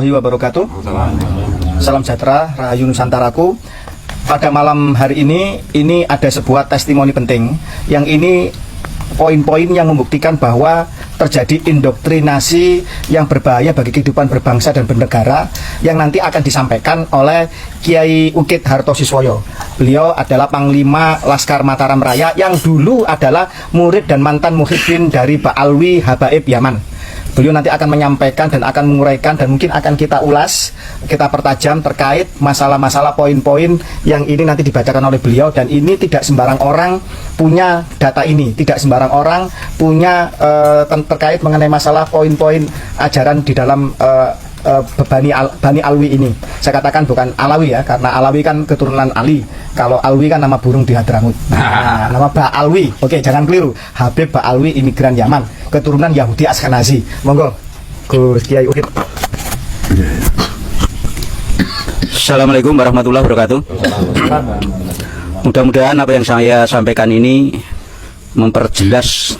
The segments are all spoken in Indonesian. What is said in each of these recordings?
Wabarakatuh. Salam sejahtera, Rahayu Nusantaraku. Pada malam hari ini ada sebuah testimoni penting yang ini poin-poin yang membuktikan bahwa terjadi indoktrinasi yang berbahaya bagi kehidupan berbangsa dan bernegara yang nanti akan disampaikan oleh Kiai Ukit Hartosiswoyo. Beliau adalah Panglima Laskar Mataram Raya yang dulu adalah murid dan mantan muhyiddin dari Ba'alwi Habaib Yaman. Beliau nanti akan menyampaikan dan akan menguraikan dan mungkin akan kita ulas, kita pertajam terkait masalah-masalah poin-poin yang ini nanti dibacakan oleh beliau. Dan ini tidak sembarang orang punya data ini, tidak sembarang orang punya terkait mengenai masalah poin-poin ajaran di dalam Bani Alwi ini. Saya katakan bukan Alawi ya, karena Alawi kan keturunan Ali. Kalau Alwi kan nama burung di Hadramut. Nah, nama Ba'alwi. Oke, jangan keliru. Habib Ba'alwi imigran Yaman, keturunan Yahudi Askenazi. Monggo, Gus Kiai Ukit. Assalamualaikum warahmatullahi wabarakatuh. Mudah-mudahan apa yang saya sampaikan ini memperjelas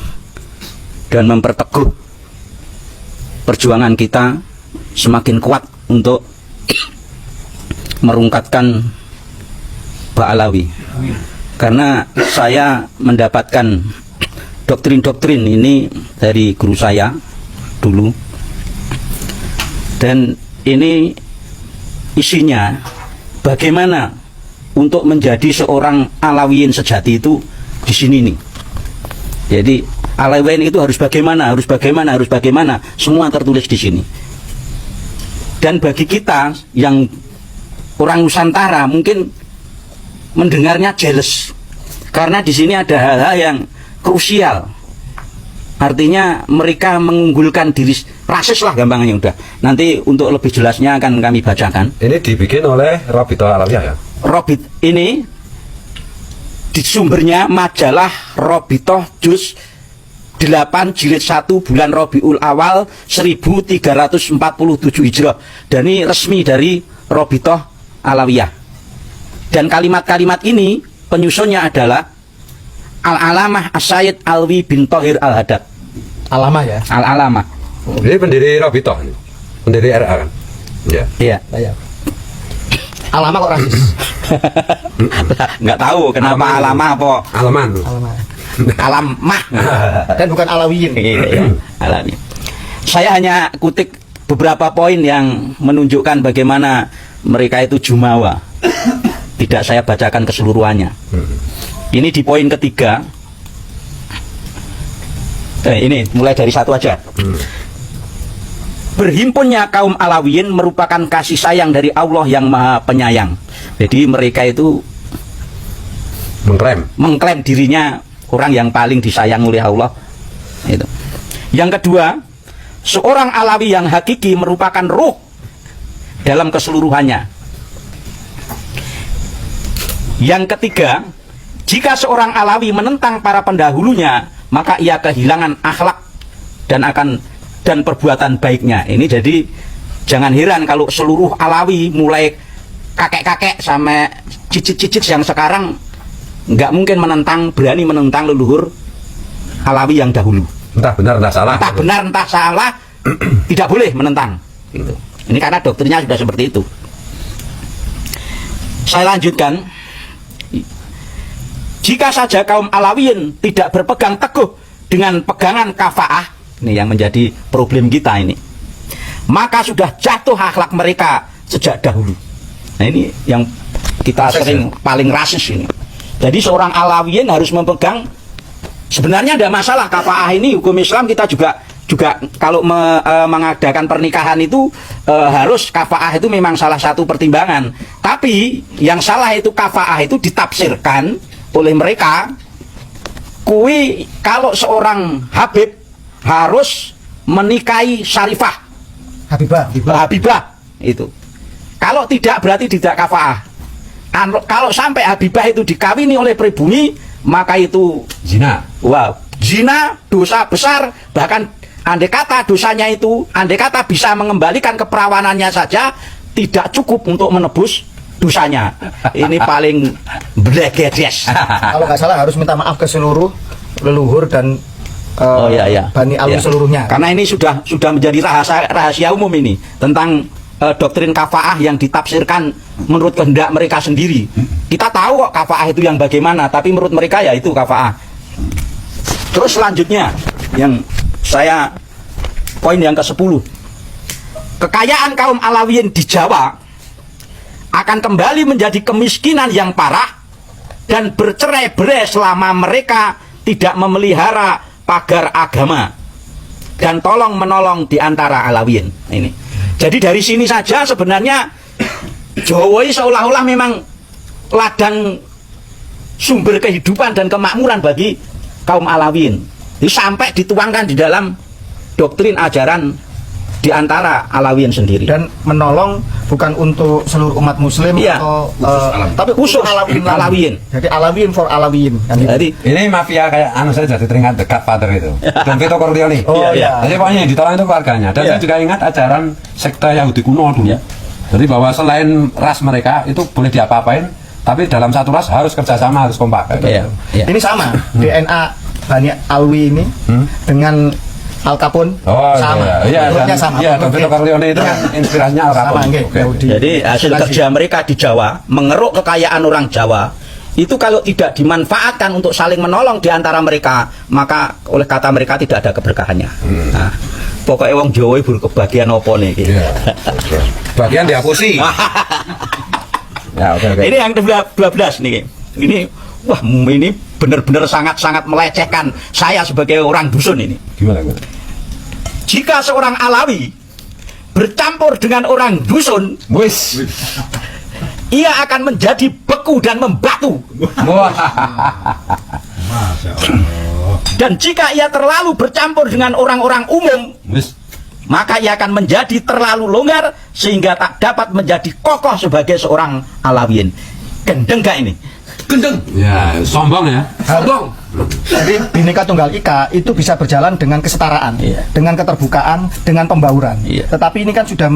dan memperteguh perjuangan kita semakin kuat untuk merungkatkan Ba'alawi. Karena saya mendapatkan doktrin-doktrin ini dari guru saya dulu, dan ini isinya bagaimana untuk menjadi seorang Alawiyin sejati itu di sini nih. Jadi Alawiyin itu harus bagaimana, semua tertulis di sini. Dan bagi kita yang orang Nusantara mungkin mendengarnya jealous, karena di sini ada hal-hal yang krusial. Artinya mereka mengunggulkan diri, rasis lah gampangnya. Udah, nanti untuk lebih jelasnya akan kami bacakan. Ini dibikin oleh Robito Alawiyah ya? Robit ini di sumbernya majalah Robito Juz 8 jilid 1 bulan Rabiul Awal 1347 Hijrah. Dan ini resmi dari Robitoh Alawiyah. Dan kalimat-kalimat ini penyusunnya adalah Al-Alamah As-Sayyid Alwi bin Thohir Al-Hadad. Alamah ya? Al-Alamah. Ini pendiri Robitoh, pendiri RA kan? Ya. Iya. Ya. Alamah kok rasis? Nggak tahu kenapa Alamah apa? Alaman. Alamah. Dan bukan Alawiyin. Iya, Alami. Saya hanya kutip beberapa poin yang menunjukkan bagaimana mereka itu jumawa. Tidak saya bacakan keseluruhannya. Ini di poin ketiga. Ini mulai dari satu aja. Berhimpunnya kaum Alawiyin merupakan kasih sayang dari Allah yang Maha Penyayang. Jadi mereka itu mengklaim dirinya orang yang paling disayang oleh Allah. Itu. Yang kedua, seorang Alawi yang hakiki merupakan ruh dalam keseluruhannya. Yang ketiga, jika seorang Alawi menentang para pendahulunya, maka ia kehilangan akhlak dan perbuatan baiknya. Ini jadi jangan heran kalau seluruh Alawi mulai kakek-kakek sampai cicit-cicit yang sekarang nggak mungkin berani menentang leluhur Alawi yang dahulu. Entah benar entah salah. Entah benar entah salah, tidak boleh menentang. Gitu. Ini karena doktrinnya sudah seperti itu. Saya lanjutkan. Jika saja kaum Alawiyin tidak berpegang teguh dengan pegangan kafaah, ini yang menjadi problem kita ini, maka sudah jatuh akhlak mereka sejak dahulu. Nah ini yang kita sering paling rasis ini. Jadi seorang Alawiyin harus memegang, sebenarnya tidak masalah kafaah ini, hukum Islam kita juga kalau mengadakan pernikahan itu harus kafaah itu memang salah satu pertimbangan. Tapi yang salah itu kafaah itu ditafsirkan oleh mereka, kalau seorang Habib harus menikahi Syarifah, Habibah itu. Kalau tidak berarti tidak kafaah. Kalau sampai Habibah itu dikawini oleh pribumi, maka itu zina. Wow, zina, dosa besar. Bahkan andai kata dosanya itu, andai kata bisa mengembalikan keperawanannya saja, tidak cukup untuk menebus dosanya. Ini paling blegedes. Kalau nggak salah harus minta maaf ke seluruh leluhur dan iya. Bani Alwi seluruhnya. Karena ini sudah menjadi rahasia umum ini tentang doktrin kafaah yang ditafsirkan menurut kehendak mereka sendiri. Kita tahu kok kafaah itu yang bagaimana, tapi menurut mereka ya itu kafaah. Terus selanjutnya yang saya poin yang ke-10, kekayaan kaum Alawiyin di Jawa akan kembali menjadi kemiskinan yang parah dan bercerai-berai selama mereka tidak memelihara pagar agama dan tolong menolong di antara Alawiyin. Ini. Jadi dari sini saja sebenarnya Jawa ini seolah-olah memang ladang sumber kehidupan dan kemakmuran bagi kaum Alawiyin. Ini sampai dituangkan di dalam doktrin ajaran di antara Alawiyin sendiri. Dan menolong bukan untuk seluruh umat muslim Iya. atau tapi Khusus Alawiyin. Jadi Alawiyin for Alawiyin kan gitu. Jadi Ini mafia kayak saya jadi teringat The Godfather itu. Dan Vito Corleone. Oh iya. Jadi pokoknya yang ditolong itu keluarganya. Dan Iya. saya juga ingat ajaran sekte Yahudi kuno dulu. Iya. Jadi bahwa selain ras mereka itu boleh diapa-apain, tapi dalam satu ras harus kerjasama, harus kompak. iya, iya. Ini sama DNA Bani Alwi ini dengan Al Capone Oh sama. iya, Bentuknya dan, sama. iya, dan Vito Corleone itu kan inspirasinya Al Sama Capone. nggih, Oke. Yahudi. Jadi hasil kerja mereka di Jawa, mengeruk kekayaan orang Jawa, itu kalau tidak dimanfaatkan untuk saling menolong di antara mereka, maka oleh kata mereka tidak ada keberkahannya. Nah, pokoknya wong Jawa ibu kebagian apa nih? Iya. Bagian dihapusi. Ya, oke. Ini yang ke-12 nih. Ini wah ini benar-benar sangat-sangat melecehkan saya sebagai orang dusun ini. Gimana? Jika seorang Alawi bercampur dengan orang dusun, Wis. ia akan menjadi beku dan membatu. Wah. Dan jika ia terlalu bercampur dengan orang-orang umum, Wis. maka ia akan menjadi terlalu longgar sehingga tak dapat menjadi kokoh sebagai seorang Alawiyin. Gendeng gak ini? Gendeng. Ya, sombong ya. Sombong. Jadi Bhinneka Tunggal Ika itu bisa berjalan dengan kesetaraan, Iya. dengan keterbukaan, dengan pembauran. Iya. Tetapi ini kan sudah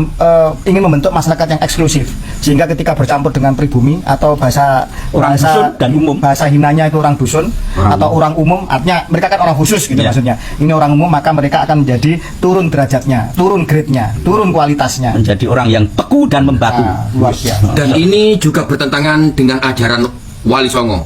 ingin membentuk masyarakat yang eksklusif, sehingga ketika bercampur dengan pribumi atau bahasa Orang dusun dan umum. bahasa hinanya itu orang dusun atau orang umum, artinya mereka kan orang khusus gitu Iya. maksudnya. Ini orang umum, maka mereka akan menjadi turun derajatnya, turun grade-nya, turun kualitasnya. Menjadi orang yang beku dan membatu. Nah, luar biasa. Dan ini juga bertentangan dengan ajaran Wali Songo.